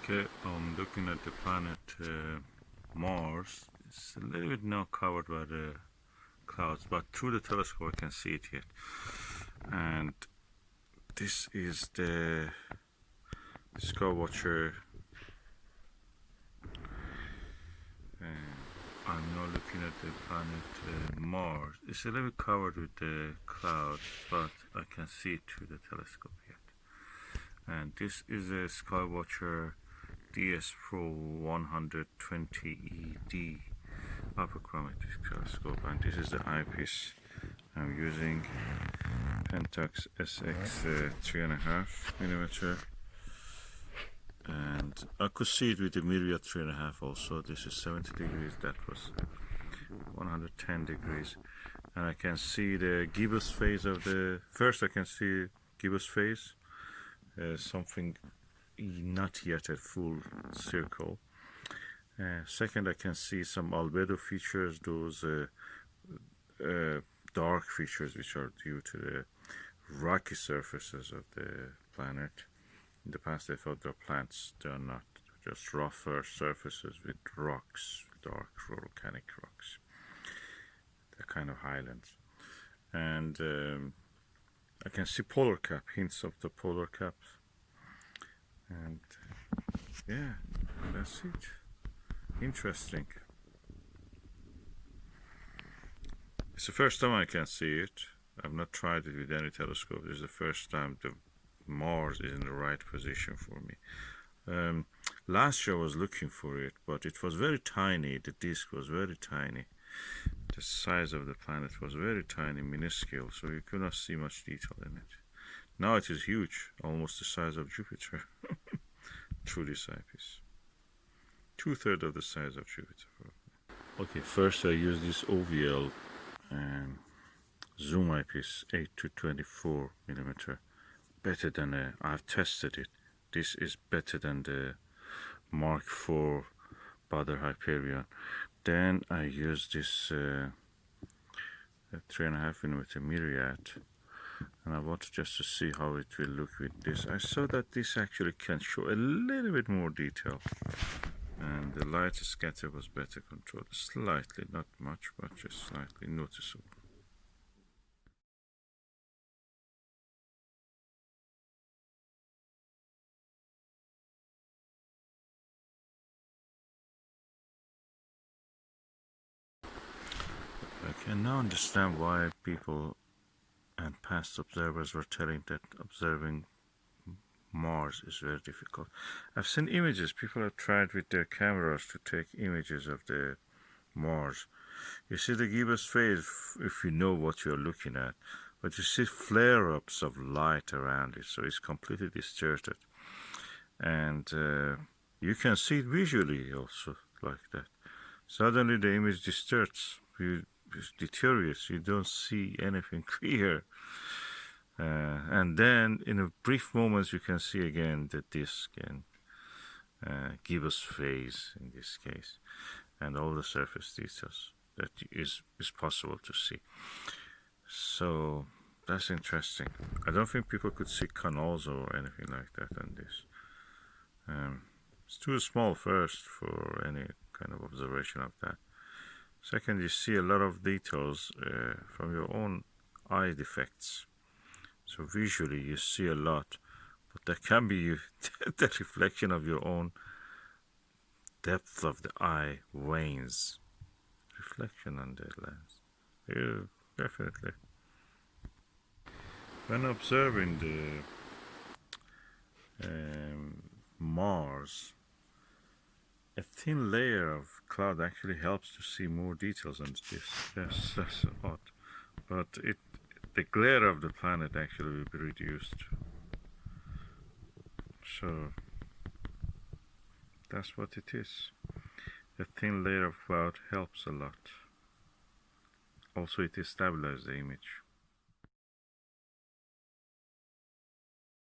Okay, I'm looking at the planet Mars. It's a little bit now covered by the clouds, but through the telescope I can see it yet. And this is the Skywatcher. I'm now looking at the planet Mars. It's a little bit covered with the clouds, but I can see it through the telescope yet. And this is a Skywatcher DS Pro 120ED Apochromatic telescope, and this is the eyepiece I'm using, Pentax SX 3.5mm, and I could see it with the Myriad 3.5 also. This is 70 degrees, that was 110 degrees, and I can see the gibbous phase of the, first I can see gibbous phase, something not yet a full circle. Second, I can see some albedo features, those dark features which are due to the rocky surfaces of the planet. In the past I thought they're plants, they're not, just rougher surfaces with rocks, dark volcanic rocks. They're kind of highlands. And I can see polar cap, hints of the polar caps. And yeah, that's it. Interesting. It's the first time I can see it. I've not tried it with any telescope. This is the first time the Mars is in the right position for me. Last year I was looking for it, but it was very tiny. The disk was very tiny. The size of the planet was very tiny, minuscule, so you could not see much detail in it. Now it is huge, almost the size of Jupiter, through this eyepiece. 2/3 of the size of Jupiter. Okay, first I use this OVL zoom eyepiece, 8 to 24mm. Better than, I've tested it. This is better than the Mark IV Bader Hyperion. Then I use this 3.5mm Myriad, and I want just to see how it will look with this. I saw that this actually can show a little bit more detail, and the light scatter was better controlled, slightly, not much, but just slightly noticeable. I can now understand why people and past observers were telling that observing Mars is very difficult. I've seen images, people have tried with their cameras to take images of the Mars. You see the gibbous phase if you know what you're looking at, but you see flare-ups of light around it, so it's completely distorted. And you can see it visually also like that. Suddenly the image distorts, it deteriorates, you don't see anything clear. And then in a brief moment you can see again the disk and gibbous phase in this case, and all the surface details that is possible to see. So that's interesting. I don't think people could see canals or anything like that on this. It's too small first for any kind of observation of that. Second, you see a lot of details from your own eye defects. So visually you see a lot, but that can be the reflection of your own depth of the eye wanes. Reflection on the lens. Yeah, definitely. When observing the Mars, a thin layer of cloud actually helps to see more details on this. Yes, that's odd. But the glare of the planet actually will be reduced. So that's what it is. A thin layer of cloud helps a lot. Also, it stabilizes the image.